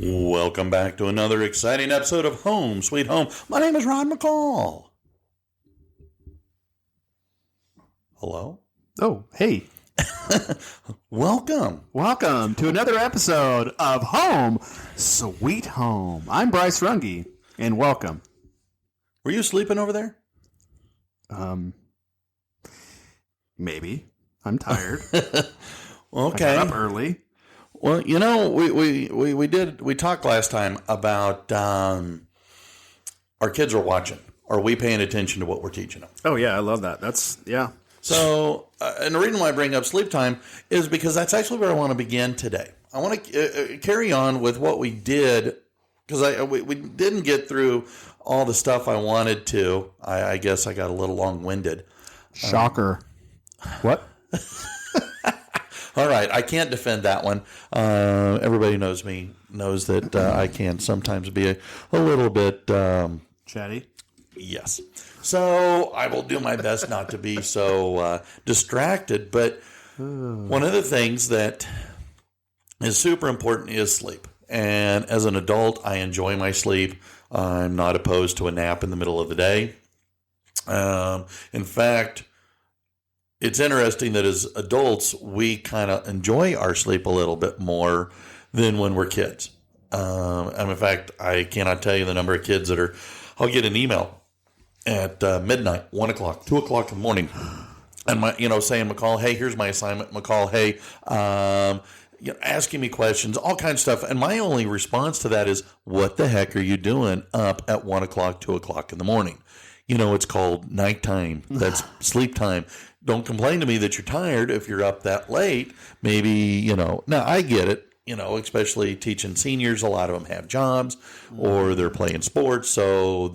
Welcome back to another exciting episode of Home Sweet Home. My name is Ron McCall. Hello? Oh, hey. Welcome. Welcome to another episode of Home Sweet Home. I'm Bryce Runge, and welcome. Were you sleeping over there? Maybe. I'm tired. Okay. I got up early. Well, you know, we talked last time about our kids are watching. Are we paying attention to what we're teaching them? Oh, yeah, I love that. Yeah. So, and the reason why I bring up sleep time is because that's actually where I want to begin today. I want to carry on with what we did, because we didn't get through all the stuff I wanted to. I guess I got a little long-winded. Shocker. What? All right, I can't defend that one. Everybody knows that I can sometimes be a little bit Chatty? Yes. So I will do my best not to be so distracted. But one of the things that is super important is sleep. And as an adult, I enjoy my sleep. I'm not opposed to a nap in the middle of the day. In fact, it's interesting that as adults, we kind of enjoy our sleep a little bit more than when we're kids. And in fact, I cannot tell you the number of kids that I'll get an email at midnight, 1 o'clock, 2 o'clock in the morning, and saying, McCall, hey, here's my assignment. McCall, hey, asking me questions, all kinds of stuff. And my only response to that is, what the heck are you doing up at 1 o'clock, 2 o'clock in the morning? It's called nighttime. That's sleep time. Don't complain to me that you're tired if you're up that late. Maybe, now I get it, especially teaching seniors. A lot of them have jobs or they're playing sports. So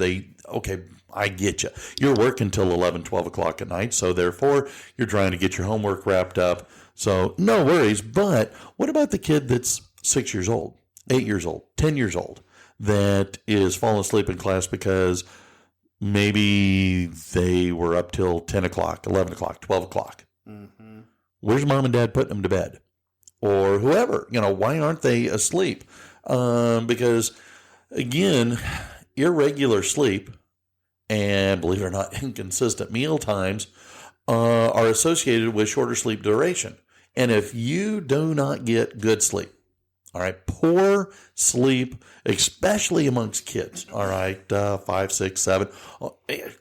I get you. You're working till 11, 12 o'clock at night. So therefore, you're trying to get your homework wrapped up. So no worries. But what about the kid that's 6 years old, 8 years old, 10 years old that is falling asleep in class because maybe they were up till 10 o'clock, 11 o'clock, 12 o'clock. Mm-hmm. Where's mom and dad putting them to bed? Or whoever, why aren't they asleep? Because, again, irregular sleep and, believe it or not, inconsistent meal times are associated with shorter sleep duration. And if you do not get good sleep, all right, poor sleep, especially amongst kids, all right, 5, 6, 7,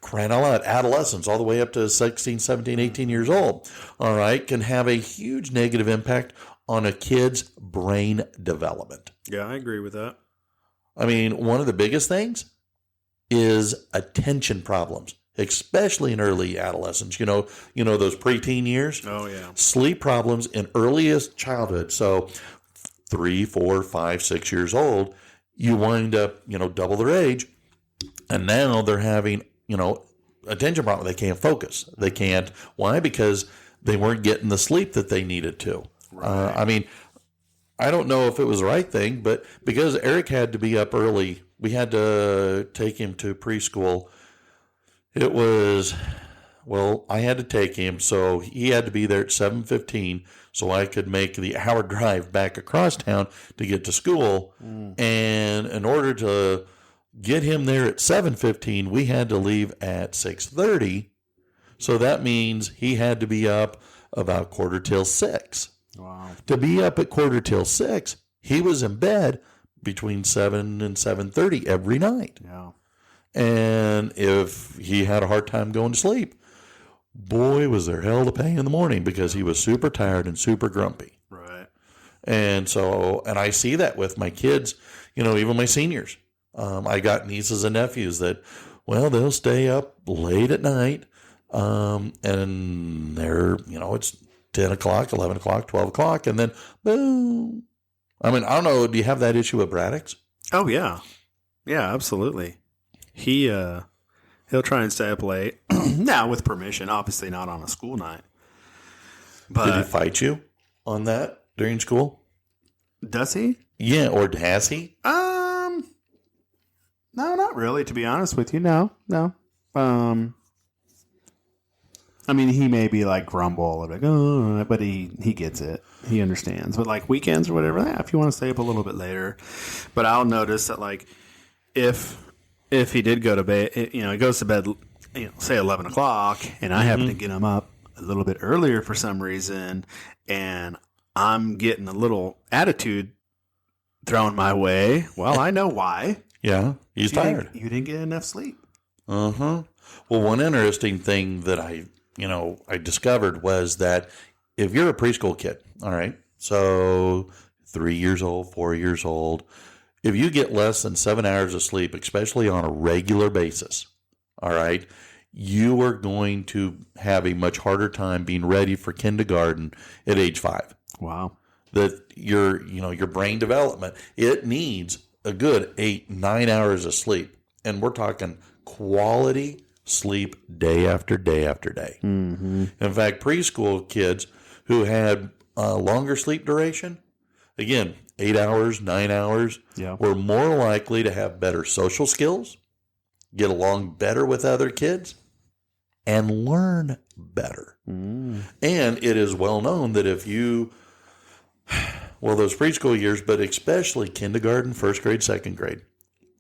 crying out loud, adolescents, all the way up to 16, 17, 18 years old, all right, can have a huge negative impact on a kid's brain development. Yeah, I agree with that. I mean, one of the biggest things is attention problems, especially in early adolescence. Those preteen years. Oh, yeah. Sleep problems in earliest childhood. So 3, 4, 5, 6 years old, you wind up, double their age. And now they're having, attention problem. They can't focus. They can't. Why? Because they weren't getting the sleep that they needed to. Right. I don't know if it was the right thing, but because Eric had to be up early, we had to take him to preschool. I had to take him, so he had to be there at 7:15 so I could make the hour drive back across town to get to school. And in order to get him there at 7:15, we had to leave at 6:30. So that means he had to be up about 6:45. Wow. To be up at 6:45, he was in bed between 7 and 7:30 every night. Yeah. And if he had a hard time going to sleep, boy, was there hell to pay in the morning because he was super tired and super grumpy. Right. And I see that with my kids, even my seniors. I got nieces and nephews that, they'll stay up late at night. And they're, it's 10 o'clock, 11 o'clock, 12 o'clock, and then boom. I don't know. Do you have that issue with Braddock's? Oh, yeah. Yeah, absolutely. He'll try and stay up late. Now, with permission, obviously not on a school night. But did he fight you on that during school? Does he? Yeah, or has he? No, not really. To be honest with you, no. I mean, he may be like grumble, like, oh, but he gets it. He understands. But like weekends or whatever, if you want to stay up a little bit later. But I'll notice that like if he did go to bed, he goes to bed, say 11 o'clock, and I happen to get him up a little bit earlier for some reason, and I'm getting a little attitude thrown my way. Well, I know why. Yeah, he's tired. You didn't get enough sleep. Uh-huh. Well, one interesting thing that I discovered was that if you're a preschool kid, all right, so 3 years old, 4 years old, if you get less than 7 hours of sleep, especially on a regular basis, all right, you are going to have a much harder time being ready for kindergarten at age 5. Wow. That your brain development, it needs a good 8-9 hours of sleep. And we're talking quality sleep day after day after day. Mm-hmm. In fact, preschool kids who had longer sleep duration, again, 8 hours, 9 hours, were more likely to have better social skills, get along better with other kids, and learn better. Mm. And it is well known that if you, those preschool years, but especially kindergarten, first grade, second grade,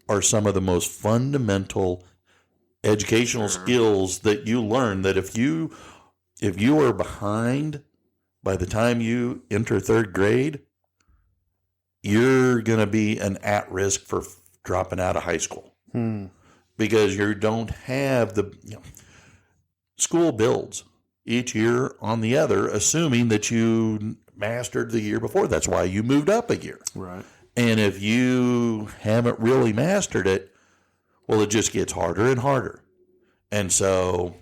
are some of the most fundamental educational skills that you learn, that if you are behind by the time you enter third grade, you're going to be at risk for dropping out of high school. Because you don't have school builds each year on the other, assuming that you mastered the year before. That's why you moved up a year. Right. And if you haven't really mastered it, well, it just gets harder and harder. And so,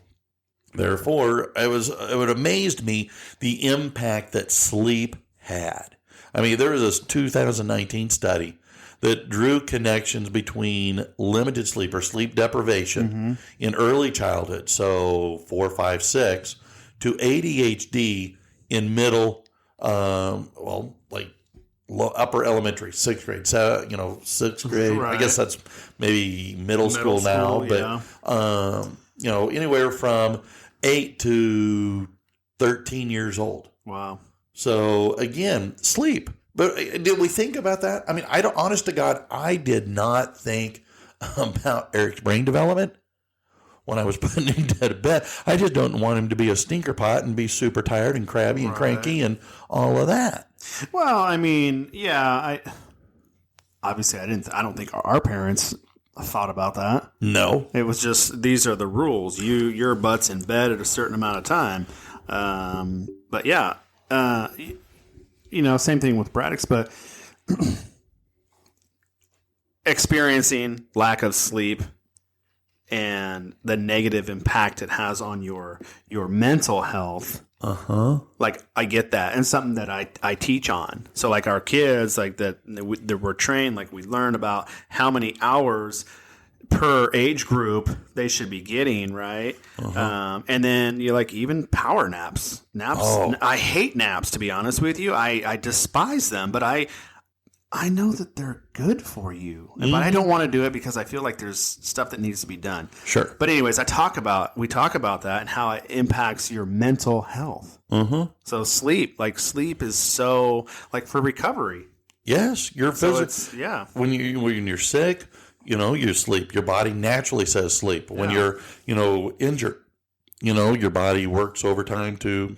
therefore, it amazed me the impact that sleep had. I mean, there was this 2019 study that drew connections between limited sleep or sleep deprivation in early childhood, so 4, 5, 6, to ADHD in middle, upper elementary, 6th grade. So, 6th grade. Right. I guess that's maybe middle school now, but anywhere from 8 to 13 years old. Wow. So again, sleep. But did we think about that? I mean, honest to God, I did not think about Eric's brain development when I was putting him to bed. I just don't want him to be a stinker pot and be super tired and crabby and cranky and all of that. Well, I mean, yeah, I don't think our parents thought about that. No. It was just, these are the rules. Your butt's in bed at a certain amount of time. But yeah, same thing with Braddock's, but experiencing lack of sleep and the negative impact it has on your mental health. Like, I get that. And something that I teach on. So like our kids, like that we're trained, like we learn about how many hours per age group they should be getting, right? And then you even power naps. I hate naps, to be honest with you. I despise them, but I know that they're good for you, but I don't want to do it because I feel like there's stuff that needs to be done. Sure. But anyways, we talk about that and how it impacts your mental health. So sleep is so for recovery. Yes, you're physical. Yeah. When you're sick, you sleep. Your body naturally says sleep. When you're, injured, your body works overtime to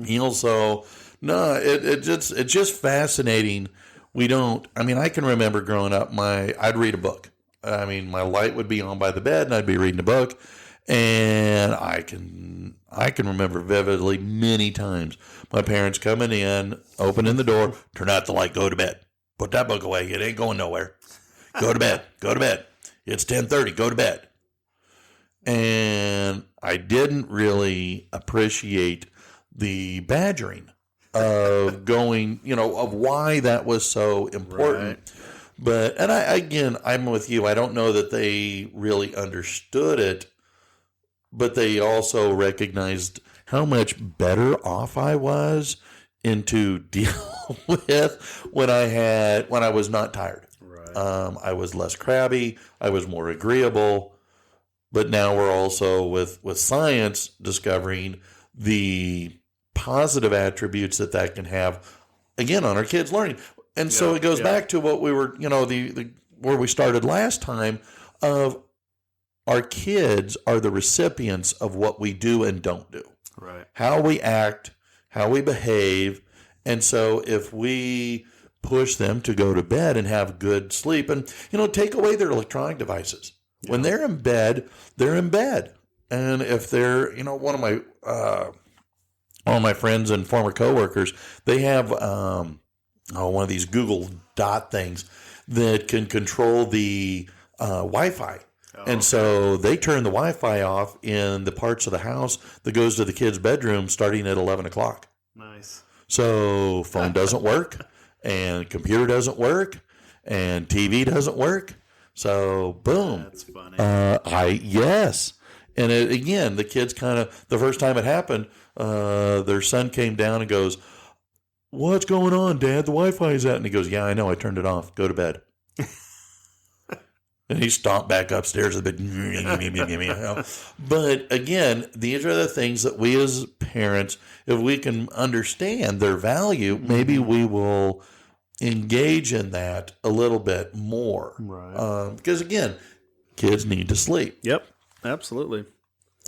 heal. So no, it's just fascinating. I can remember growing up, I'd read a book. I mean, my light would be on by the bed and I'd be reading a book, and I can remember vividly many times my parents coming in, opening the door, turn out the light, go to bed. Put that book away. It ain't going nowhere. Go to bed. Go to bed. It's 10:30. Go to bed. And I didn't really appreciate the badgering of going, of why that was so important. Right. But, I'm with you. I don't know that they really understood it, but they also recognized how much better off I was into deal with when I was not tired. Right. Right. I was less crabby. I was more agreeable. But now we're also with science discovering the positive attributes that can have, again, on our kids' learning. And so it goes back to what we were, the where we started last time of our kids are the recipients of what we do and don't do. Right. How we act, how we behave. And so if we push them to go to bed and have good sleep and, take away their electronic devices. Yeah. When they're in bed, they're in bed. And if they're, one of my friends and former coworkers, they have one of these Google Dot things that can control the Wi-Fi. And so they turn the Wi-Fi off in the parts of the house that goes to the kid's bedroom starting at 11 o'clock. Nice. So phone doesn't work, and computer doesn't work, and TV doesn't work. So boom. That's funny. Yes. And again, the kids the first time it happened, their son came down and goes, "What's going on, Dad? The Wi-Fi is out." And he goes, "Yeah, I know. I turned it off. Go to bed." And he stomped back upstairs a bit. But again, these are the things that we as parents, if we can understand their value, maybe we will engage in that a little bit more. Right. Because again, kids need to sleep. Yep, absolutely.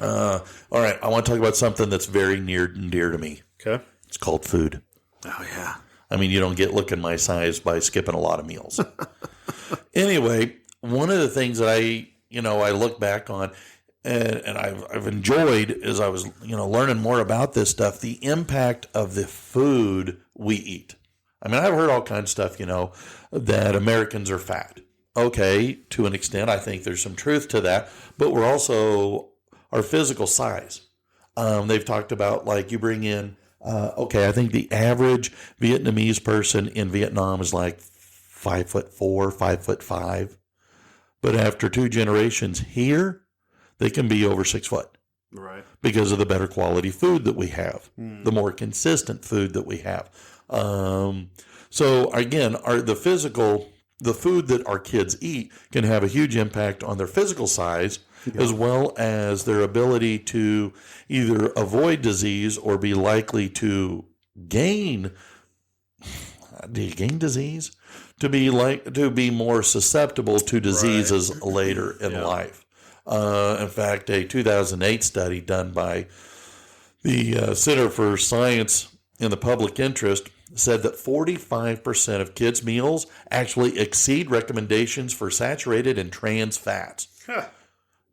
All right, I want to talk about something that's very near and dear to me. Okay. It's called food. Oh, yeah. I mean, you don't get looking my size by skipping a lot of meals. Anyway, one of the things that I look back on and I've enjoyed as I was, learning more about this stuff, the impact of the food we eat. I mean, I've heard all kinds of stuff, that Americans are fat. Okay, to an extent, I think there's some truth to that, but we're also our physical size. They've talked about, like, you bring in, I think the average Vietnamese person in Vietnam is like 5'4", 5'5". But after 2 generations here, they can be over 6 foot. Right. Because of the better quality food that we have, the more consistent food that we have. So again, the food that our kids eat can have a huge impact on their physical size, as well as their ability to either avoid disease or be likely to gain. Do you gain disease? To be more susceptible to diseases later in life. In fact, a 2008 study done by the Center for Science in the Public Interest said that 45% of kids' meals actually exceed recommendations for saturated and trans fats. Huh.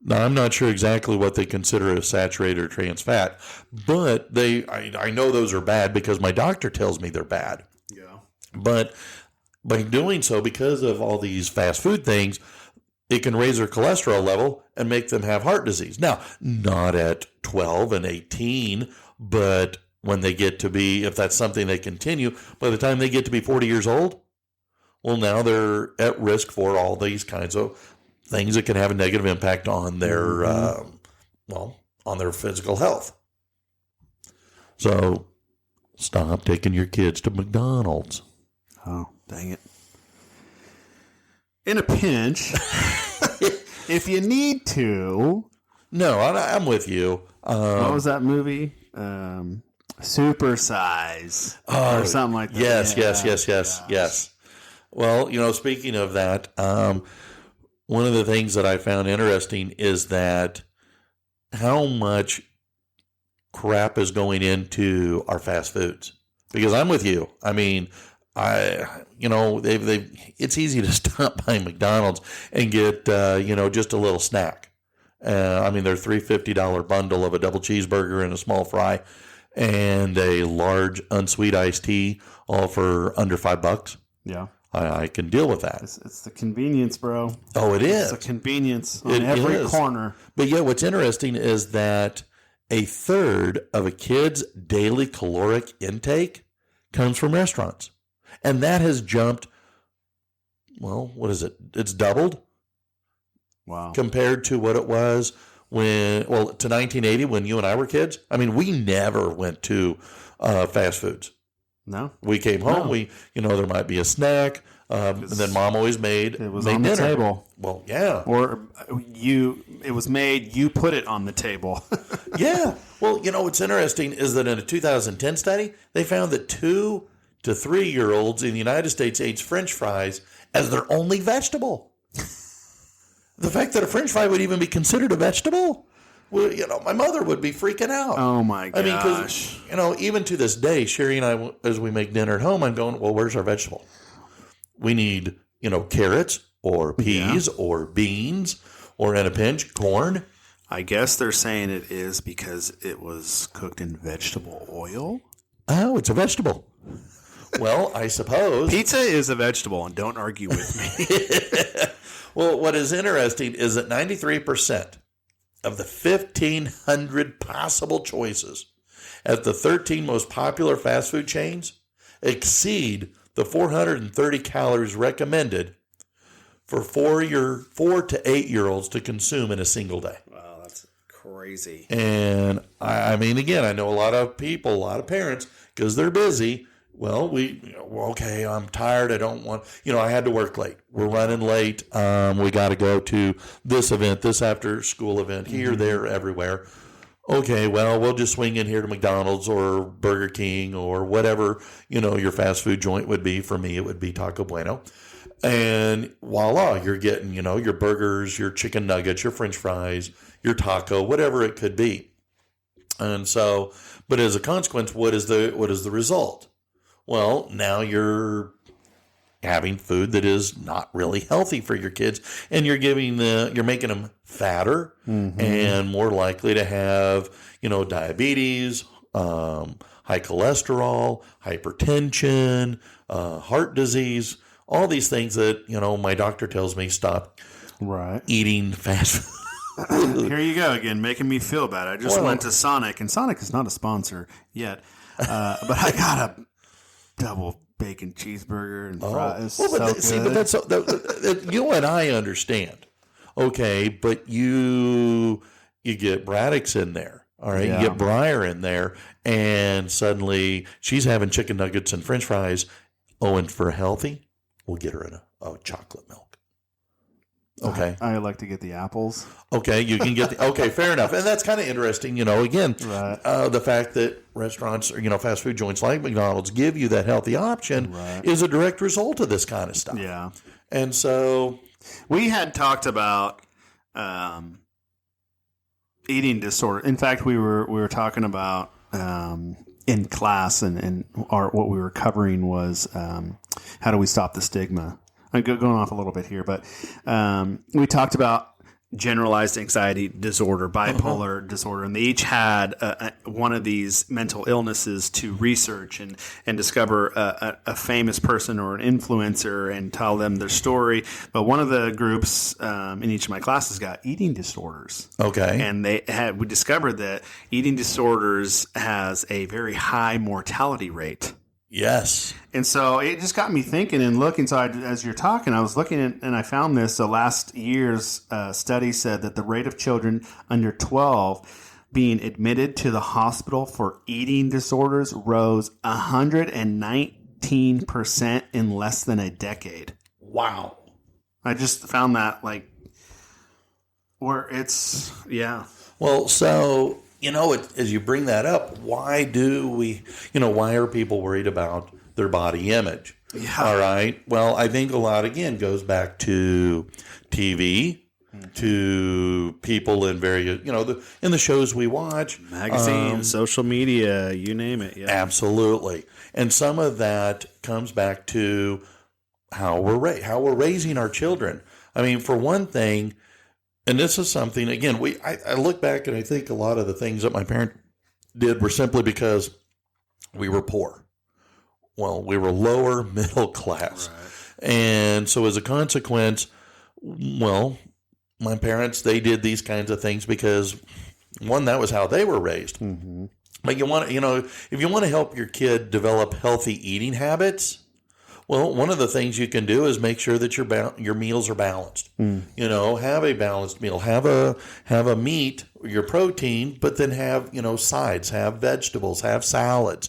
Now, I'm not sure exactly what they consider a saturated or trans fat, but I know those are bad because my doctor tells me they're bad. Yeah. But by doing so, because of all these fast food things, it can raise their cholesterol level and make them have heart disease. Now, not at 12 and 18, but when they get to be, if that's something they continue, by the time they get to be 40 years old, well, now they're at risk for all these kinds of things that can have a negative impact on their, on their physical health. So stop taking your kids to McDonald's. Oh, dang it. In a pinch, if you need to. No, I'm with you. What was that movie? Super Size. Or something like that. Yes. Well, speaking of that, one of the things that I found interesting is that how much crap is going into our fast foods. Because I'm with you. I mean, it's easy to stop by McDonald's and get, just a little snack. Their $3.50 bundle of a double cheeseburger and a small fry and a large unsweet iced tea, all for under $5. Yeah. I can deal with that. It's the convenience, bro. Oh, it is. It's the convenience on every corner. But yeah, what's interesting is that a third of a kid's daily caloric intake comes from restaurants. And that has jumped, what is it? It's doubled. Wow. Compared to what it was to 1980 when you and I were kids. I mean, we never went to fast foods. No. We came home. No. There might be a snack. And then Mom always made It was made on the dinner. table. Well, yeah. Or it was made, you put it on the table. Yeah. Well, what's interesting is that in a 2010 study, they found that 2 to 3 year olds in the United States ate French fries as their only vegetable. The fact that a French fry would even be considered a vegetable, well, my mother would be freaking out. Oh my gosh. I mean, because, even to this day, Sherry and I, as we make dinner at home, I'm going, well, where's our vegetable? We need, carrots or peas or beans or in a pinch, corn. I guess they're saying it is because it was cooked in vegetable oil. Oh, it's a vegetable. Well, I suppose. Pizza is a vegetable, and don't argue with me. Well, what is interesting is that 93% of the 1,500 possible choices at the 13 most popular fast food chains exceed the 430 calories recommended for 4 to 8 year olds to consume in a single day. Wow, that's crazy. And I mean, again, I know a lot of people, a lot of parents, because they're busy. Well, okay, I'm tired. I don't want, I had to work late. We're running late. We got to go to this event, this after school event, here, there, everywhere. Okay, well, we'll just swing in here to McDonald's or Burger King or whatever, your fast food joint would be. For me, it would be Taco Bueno. And voila, you're getting, your burgers, your chicken nuggets, your French fries, your taco, whatever it could be. And so, but as a consequence, what is the result? Well, now you're having food that is not really healthy for your kids, and you're making them fatter and more likely to have, diabetes, high cholesterol, hypertension, heart disease, all these things that, my doctor tells me stop eating fast food. Here you go again, making me feel bad. I just went to Sonic, and Sonic is not a sponsor yet, but I got a double bacon cheeseburger and fries. Well, but that's you and I understand. Okay, but you get Braddock's in there. All right, you get Breyer in there, and suddenly she's having chicken nuggets and French fries. Oh, and for healthy, we'll get her in a chocolate milk. Okay. I like to get the apples. Okay, you can get okay, fair enough. And that's kind of interesting, again, the fact that restaurants or, fast food joints like McDonald's give you that healthy option is a direct result of this kind of stuff. Yeah. And so we had talked about eating disorder. In fact, we were talking about in class and what we were covering was how do we stop the stigma? I'm going off a little bit here, but we talked about generalized anxiety disorder, bipolar disorder, and they each had one of these mental illnesses to research and discover a famous person or an influencer and tell them their story. But one of the groups in each of my classes got eating disorders. Okay. And we discovered that eating disorders has a very high mortality rate. Yes. And so it just got me thinking and looking. So as you're talking, I was looking at, and I found this. So last year's study said that the rate of children under 12 being admitted to the hospital for eating disorders rose 119% in less than a decade. Wow. I just found that where it's, yeah. Well, so... as you bring that up, why are people worried about their body image? Yeah. All right. Well, I think a lot, again, goes back to TV, to people in various, in the shows we watch. Magazines, social media, you name it. Yeah. Absolutely. And some of that comes back to how we're raising our children. I mean, for one thing, and this is something, again, I look back and I think a lot of the things that my parents did were simply because we were poor. Well, we were lower middle class. Right. And so as a consequence, well, my parents, they did these kinds of things because, one, that was how they were raised. Mm-hmm. But if you want to help your kid develop healthy eating habits, well, one of the things you can do is make sure that your meals are balanced. Have a balanced meal. Have a meat, your protein, but then have sides, have vegetables, have salads,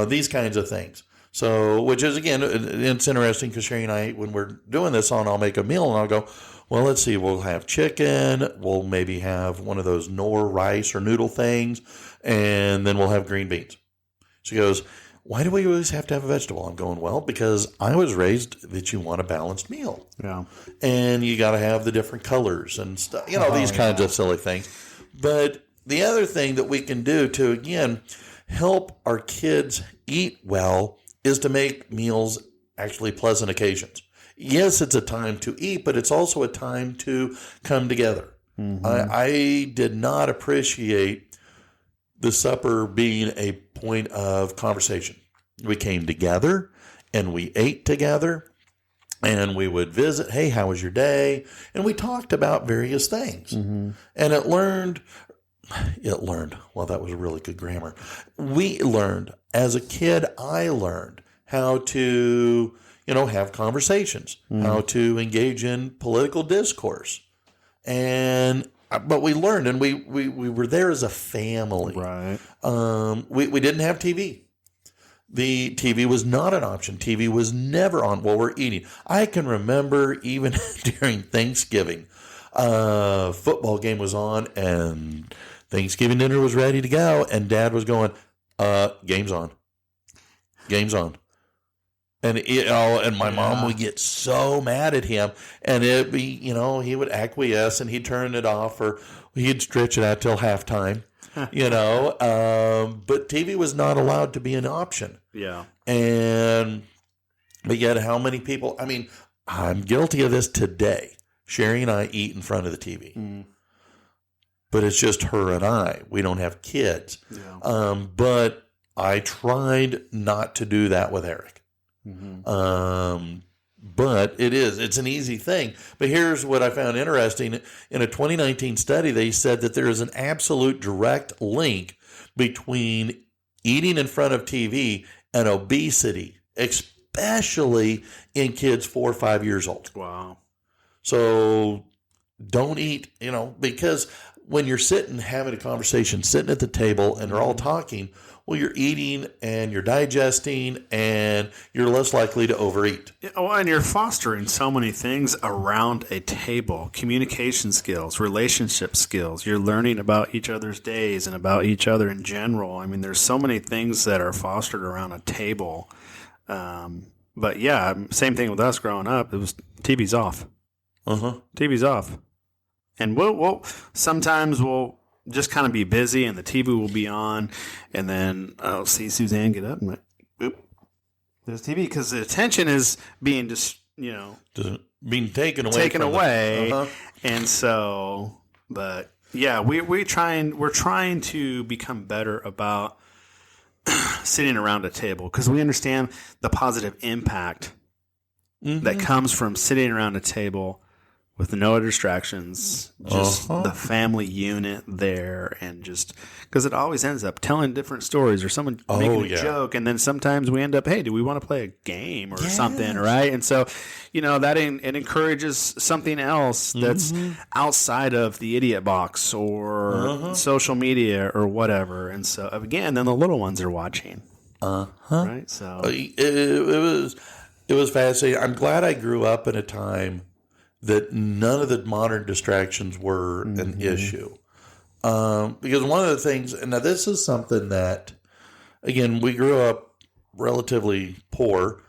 these kinds of things. So, which is, again, it's interesting because Sherry and I, when we're doing this I'll make a meal and I'll go, well, let's see, we'll have chicken, we'll maybe have one of those Knorr rice or noodle things, and then we'll have green beans. She goes, why do we always have to have a vegetable? I'm going, well, because I was raised that you want a balanced meal. Yeah. And you got to have the different colors and stuff, these kinds of silly things. But the other thing that we can do to, again, help our kids eat well is to make meals actually pleasant occasions. Yes, it's a time to eat, but it's also a time to come together. Mm-hmm. I did not appreciate the supper being a point of conversation. We came together and we ate together and we would visit. Hey, how was your day? And we talked about various things. Mm-hmm. And it learned, well, that was a really good grammar. We learned, as a kid, I learned how to, have conversations, how to engage in political discourse. But we learned, and we were there as a family. Right. We didn't have TV. The TV was not an option. TV was never on while we're eating. I can remember even during Thanksgiving, football game was on, and Thanksgiving dinner was ready to go, and Dad was going, game's on. Game's on. And and my mom would get so mad at him, and it'd be, he would acquiesce and he'd turn it off, or he'd stretch it out till halftime, But TV was not allowed to be an option. Yeah. But yet, how many people? I mean, I'm guilty of this today. Sherry and I eat in front of the TV, but it's just her and I. We don't have kids. Yeah. But I tried not to do that with Eric. Mm-hmm. But it's an easy thing. But here's what I found interesting. In a 2019 study, they said that there is an absolute direct link between eating in front of TV and obesity, especially in kids 4 or 5 years old. Wow. So don't eat, because when you're sitting having a conversation, sitting at the table and they're all talking, well, you're eating and you're digesting and you're less likely to overeat. Yeah, well, and you're fostering so many things around a table: communication skills, relationship skills. You're learning about each other's days and about each other in general. I mean, there's so many things that are fostered around a table. But yeah, same thing with us growing up. It was TV's off. TV's off. And we'll sometimes we'll just kind of be busy and the TV will be on, and then I'll see Suzanne get up and boop, there's TV, because the attention is being just being taken away. And so, but yeah, we're trying to become better about sitting around a table, because we understand the positive impact that comes from sitting around a table with no distractions, just the family unit there, and just because it always ends up telling different stories or someone making a joke, and then sometimes we end up, hey, do we want to play a game or something, right? And so, that it encourages something else that's outside of the idiot box or social media or whatever. And so again, then the little ones are watching, right? So it was fascinating. I'm glad I grew up in a time that none of the modern distractions were an issue. Because one of the things, and now this is something that, again, we grew up relatively poor,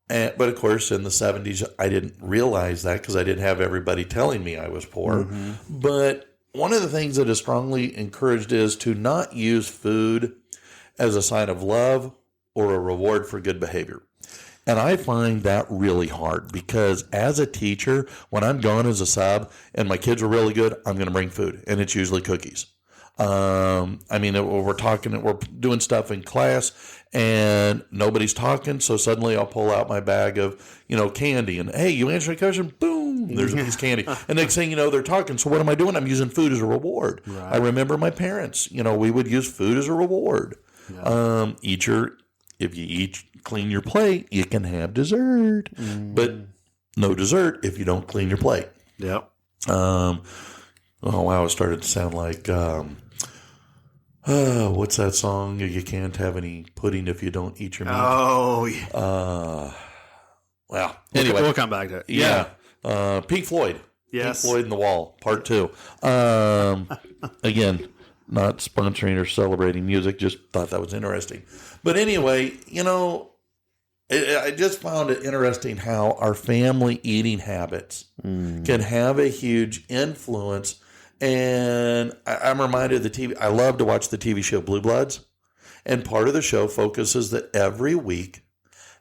but of course in the 70s I didn't realize that because I didn't have everybody telling me I was poor. But one of the things that is strongly encouraged is to not use food as a sign of love or a reward for good behavior. And I find that really hard, because as a teacher, when I'm gone as a sub and my kids are really good, I'm going to bring food, and it's usually cookies. We're doing stuff in class and nobody's talking, so suddenly I'll pull out my bag of, candy, and hey, you answer a question, boom, there's a piece of candy. And next thing you know, they're talking. So what am I doing? I'm using food as a reward. Right. I remember my parents, we would use food as a reward. Yeah. If you clean your plate, you can have dessert, but no dessert if you don't clean your plate. Yep. Oh wow! It started to sound like What's that song? You can't have any pudding if you don't eat your meat. Oh, yeah. Well, anyway. We'll come back to it. Yeah. Pink Floyd. Yes. Pink Floyd and the Wall, Part 2. Again, not sponsoring or celebrating music, just thought that was interesting. But anyway, I just found it interesting how our family eating habits can have a huge influence. And I'm reminded of the TV. I love to watch the TV show Blue Bloods. And part of the show focuses that every week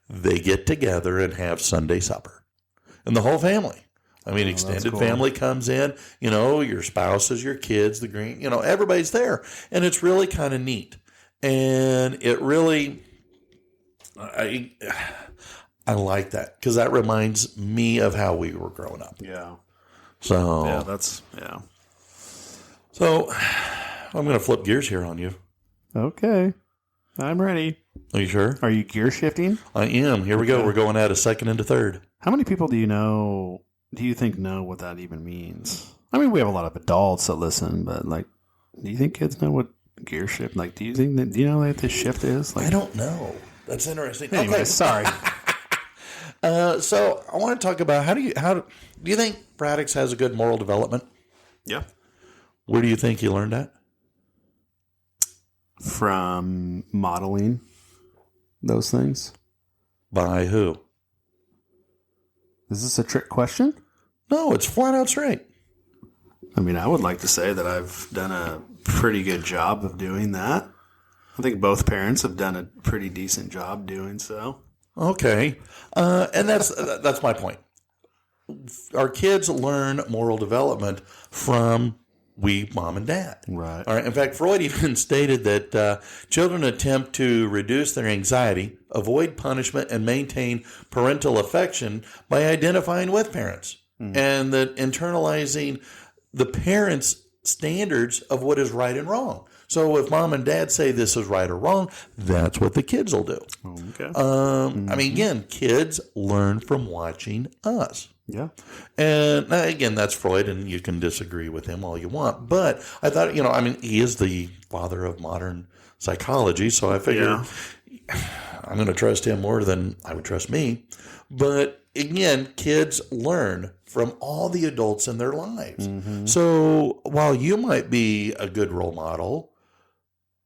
they get together and have Sunday supper. And the whole family. I mean, extended family comes in, your spouses, your kids, everybody's there. And it's really kind of neat. And it really, I like that because that reminds me of how we were growing up. Yeah. So, So, I'm going to flip gears here on you. Okay. I'm ready. Are you sure? Are you gear shifting? I am. Here we go. We're going out of second into third. How many people do you think know what that even means? I mean, we have a lot of adults that listen, but do you think kids know what gear shift? Do you know what this shift is? I don't know. That's interesting. Anyway, okay. Sorry. So I want to talk about how do you think Braddock's has a good moral development? Yeah. Where do you think you learned that? From modeling those things. By who? Is this a trick question? No, it's flat out straight. I mean, I would like to say that I've done a pretty good job of doing that. I think both parents have done a pretty decent job doing so. Okay. And that's my point. Our kids learn moral development from mom and dad. Right. All right. In fact, Freud even stated that children attempt to reduce their anxiety, avoid punishment, and maintain parental affection by identifying with parents, and that internalizing the parents' standards of what is right and wrong. So if mom and dad say this is right or wrong, that's what the kids will do. Okay. I mean, again, kids learn from watching us. Yeah. And again, that's Freud, and you can disagree with him all you want. But I thought, he is the father of modern psychology, so I figured I'm going to trust him more than I would trust me. But again, kids learn from all the adults in their lives. Mm-hmm. So while you might be a good role model,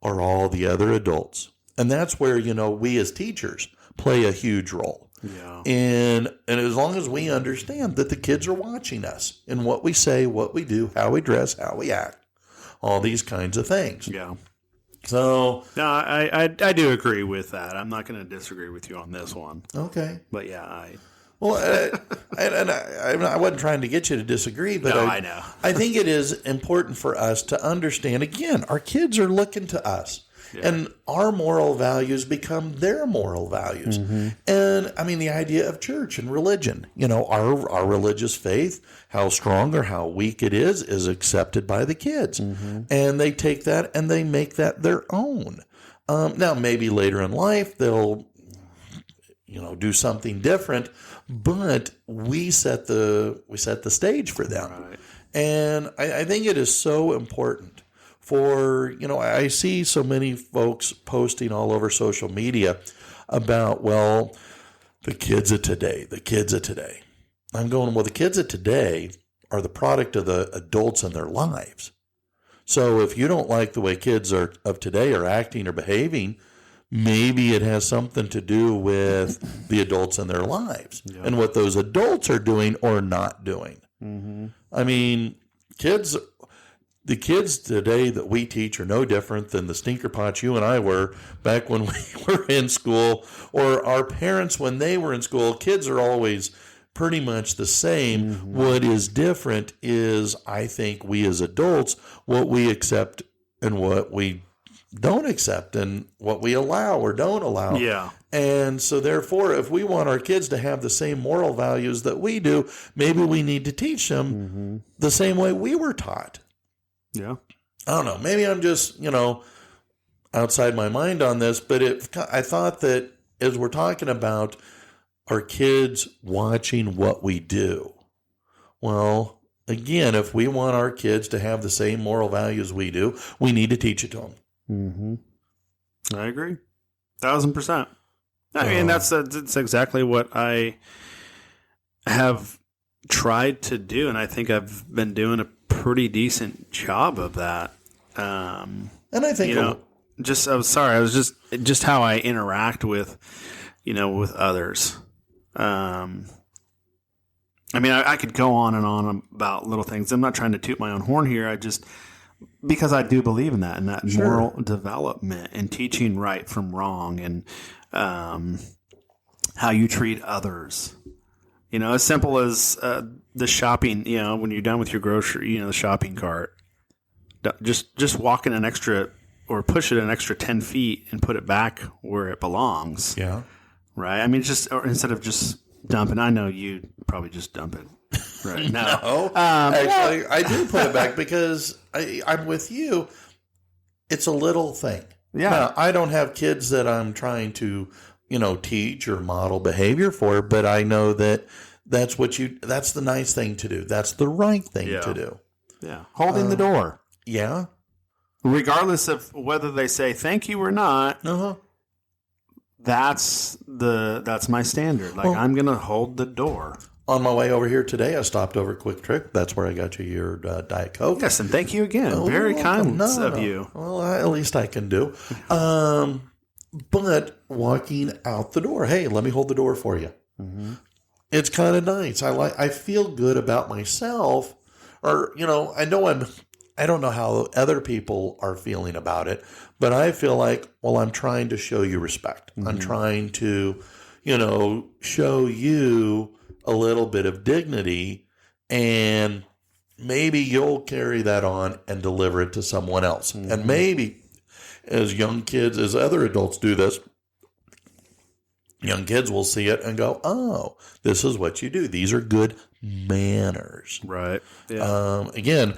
are all the other adults. And that's where, we as teachers play a huge role. Yeah. And as long as we understand that the kids are watching us and what we say, what we do, how we dress, how we act, all these kinds of things. Yeah. So no, I do agree with that. I'm not going to disagree with you on this one. Okay. But yeah, I wasn't trying to get you to disagree, but I know. I think it is important for us to understand, again, our kids are looking to us. Yeah. And our moral values become their moral values. Mm-hmm. And I mean, the idea of church and religion, our religious faith, how strong or how weak it is accepted by the kids. Mm-hmm. And they take that and they make that their own. Now, maybe later in life, they'll, do something different, but we set the stage for them. Right. And I think it is so important. For, I see so many folks posting all over social media about, the kids of today. I'm going, the kids of today are the product of the adults in their lives. So if you don't like the way kids of today are acting or behaving, maybe it has something to do with the adults in their lives and what those adults are doing or not doing. Mm-hmm. I mean, the kids today that we teach are no different than the stinker pots you and I were back when we were in school, or our parents when they were in school. Kids are always pretty much the same. Mm-hmm. What is different is, I think, we as adults, what we accept and what we don't accept, and what we allow or don't allow. Yeah. And so therefore, if we want our kids to have the same moral values that we do, maybe we need to teach them the same way we were taught. Yeah. I don't know. Maybe I'm just, outside my mind on this, but I thought that as we're talking about our kids watching what we do, well, again, if we want our kids to have the same moral values we do, we need to teach it to them. Mm-hmm. I agree. 1,000%. I mean, that's exactly what I have tried to do, and I think I've been doing a pretty decent job of that. And I think, I was just how I interact with, with others. I mean, I could go on and on about little things. I'm not trying to toot my own horn here. Because I do believe in that, and that moral development and teaching right from wrong, and how you treat others. As simple as the shopping. When you're done with your grocery, the shopping cart, just walk in an extra or push it an extra 10 feet and put it back where it belongs. Yeah. Right. I mean, instead of just dumping. I know you probably just dump it. Right. No. Actually, I do put it back because I'm with you. It's a little thing. Yeah. Now, I don't have kids that I'm trying to, teach or model behavior for, but I know that that's the nice thing to do. That's the right thing to do. Yeah. Holding the door. Yeah. Regardless of whether they say thank you or not. Uh-huh. That's my standard. Like, I'm going to hold the door. On my way over here today, I stopped over Quick Trip. That's where I got you your Diet Coke. Yes, and thank you again. Very kind of you. Well, at least I can do. But walking out the door, hey, let me hold the door for you. Mm-hmm. It's kind of nice. I feel good about myself. Or, I don't know how other people are feeling about it, but I feel like, I'm trying to show you respect. Mm-hmm. I'm trying to, show you a little bit of dignity, and maybe you'll carry that on and deliver it to someone else. Mm-hmm. And maybe as young kids, as other adults do this, young kids will see it and go, oh, this is what you do. These are good manners. Right. Yeah. Again,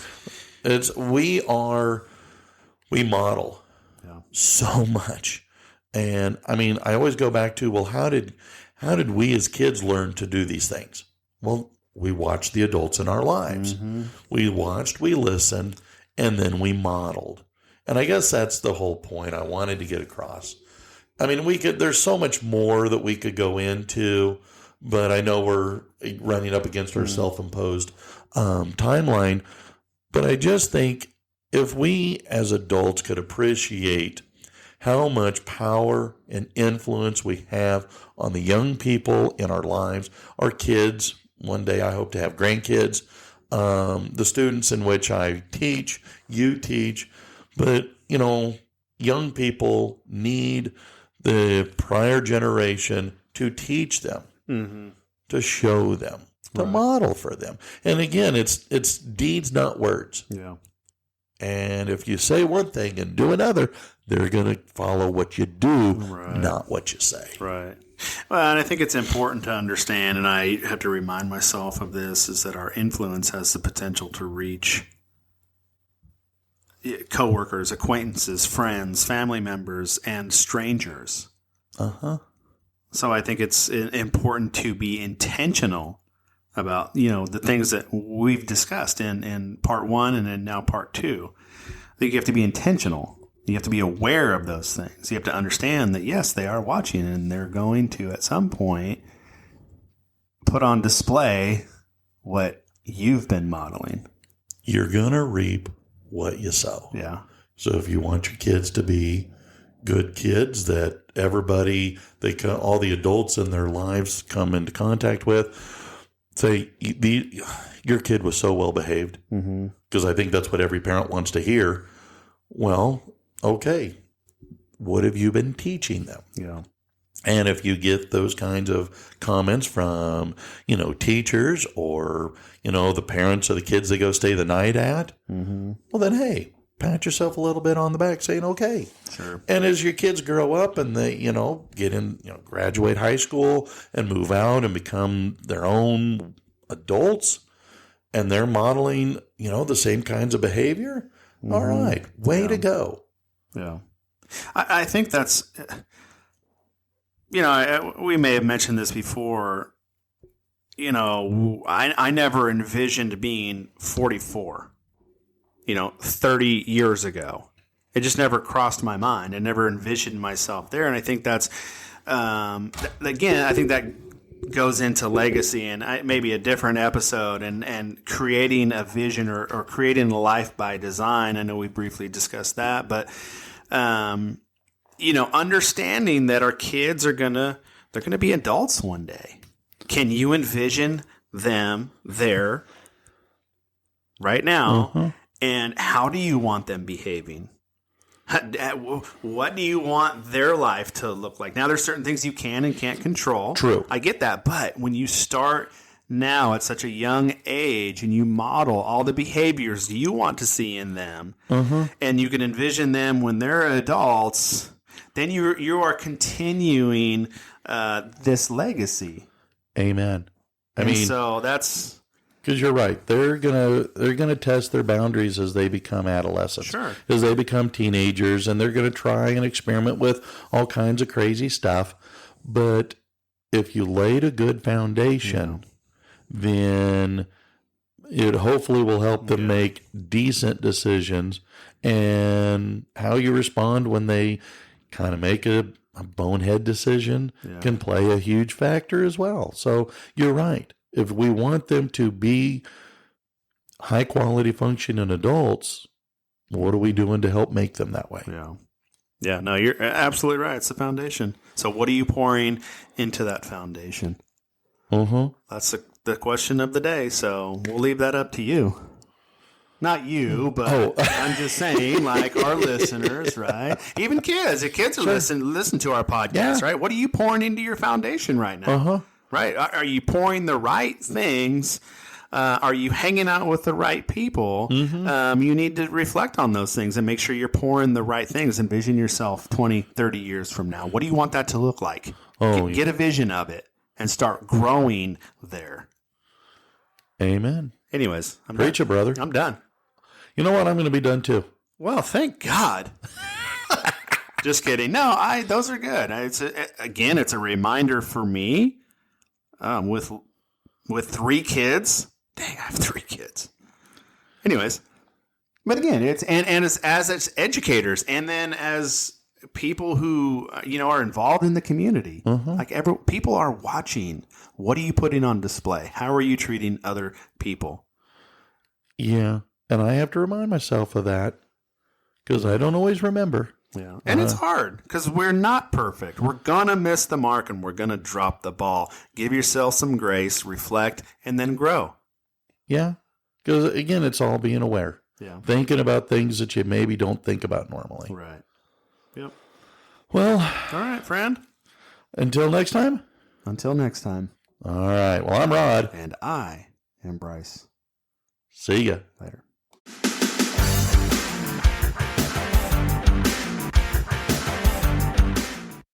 we model so much. And I mean, I always go back to, how did we as kids learn to do these things? Well, we watched the adults in our lives. Mm-hmm. We watched, we listened, and then we modeled. And I guess that's the whole point I wanted to get across. I mean, there's so much more that we could go into, but I know we're running up against our self-imposed timeline. But I just think if we as adults could appreciate how much power and influence we have on the young people in our lives, our kids, one day I hope to have grandkids, the students in which I teach, you teach, but, young people need the prior generation to teach them, mm-hmm. to show them, to model for them. And again, it's deeds, not words. Yeah. And if you say one thing and do another, they're going to follow what you do, not what you say. Right. Well, and I think it's important to understand, and I have to remind myself of this, is that our influence has the potential to reach coworkers, acquaintances, friends, family members, and strangers. Uh-huh. So I think it's important to be intentional about, the things that we've discussed in part 1 and then now part 2. I think you have to be intentional. You have to be aware of those things. You have to understand that, yes, they are watching and they're going to, at some point, put on display what you've been modeling. You're going to reap what you sow. Yeah. So if you want your kids to be good kids that all the adults in their lives come into contact with, say, your kid was so well behaved, because I think that's what every parent wants to hear. Well, okay, what have you been teaching them? Yeah. And if you get those kinds of comments from, teachers or, the parents of the kids they go stay the night at, well, then, hey, pat yourself a little bit on the back saying, okay. Sure. And as your kids grow up and they, get in, graduate high school and move out and become their own adults and they're modeling, the same kinds of behavior, all right, way to go. Yeah. I think that's... we may have mentioned this before. I never envisioned being 44, 30 years ago. It just never crossed my mind. I never envisioned myself there. And I think that's, again, I think that goes into legacy and maybe a different episode and creating a vision or creating a life by design. I know we briefly discussed that, but, understanding that our kids they're going to be adults one day. Can you envision them there right now? Uh-huh. And how do you want them behaving? What do you want their life to look like? Now, there's certain things you can and can't control. True. I get that. But when you start now at such a young age and you model all the behaviors you want to see in them, and you can envision them when they're adults, then you are continuing this legacy. Amen. So that's... Because you're right, they're gonna test their boundaries as they become adolescents, Sure. as they become teenagers, and they're gonna try and experiment with all kinds of crazy stuff. But if you laid a good foundation, then it hopefully will help them make decent decisions. And how you respond when they kind of make a bonehead decision can play a huge factor as well. So you're right. If we want them to be high quality functioning adults, what are we doing to help make them that way? Yeah. Yeah, no, you're absolutely right. It's the foundation. So what are you pouring into that foundation? That's the question of the day. So we'll leave that up to you. Not you, but I'm just saying, like our listeners, right? Even kids. If kids are listen to our podcast, right? What are you pouring into your foundation right now? Right? Are you pouring the right things? Are you hanging out with the right people? You need to reflect on those things and make sure you're pouring the right things. Envision yourself 20, 30 years from now. What do you want that to look like? Get a vision of it and start growing there. Amen. Anyways, I'm Preach it, brother. I'm done. You know what? I'm going to be done too. Well, thank God. Just kidding. No, those are good. It's a reminder for me. With 3 kids. Dang, I have 3 kids. Anyways, but again, it's as educators, and then as people who are involved in the community. Like people are watching. What are you putting on display? How are you treating other people? Yeah, and I have to remind myself of that because I don't always remember. Yeah. And it's hard because we're not perfect. We're going to miss the mark and we're going to drop the ball. Give yourself some grace, reflect, and then grow. Yeah. Because, again, it's all being aware. Yeah. Thinking about things that you maybe don't think about normally. Right. Yep. Well. All right, friend. Until next time. Until next time. All right. Well, I'm Rod. And I am Bryce. See ya. Later.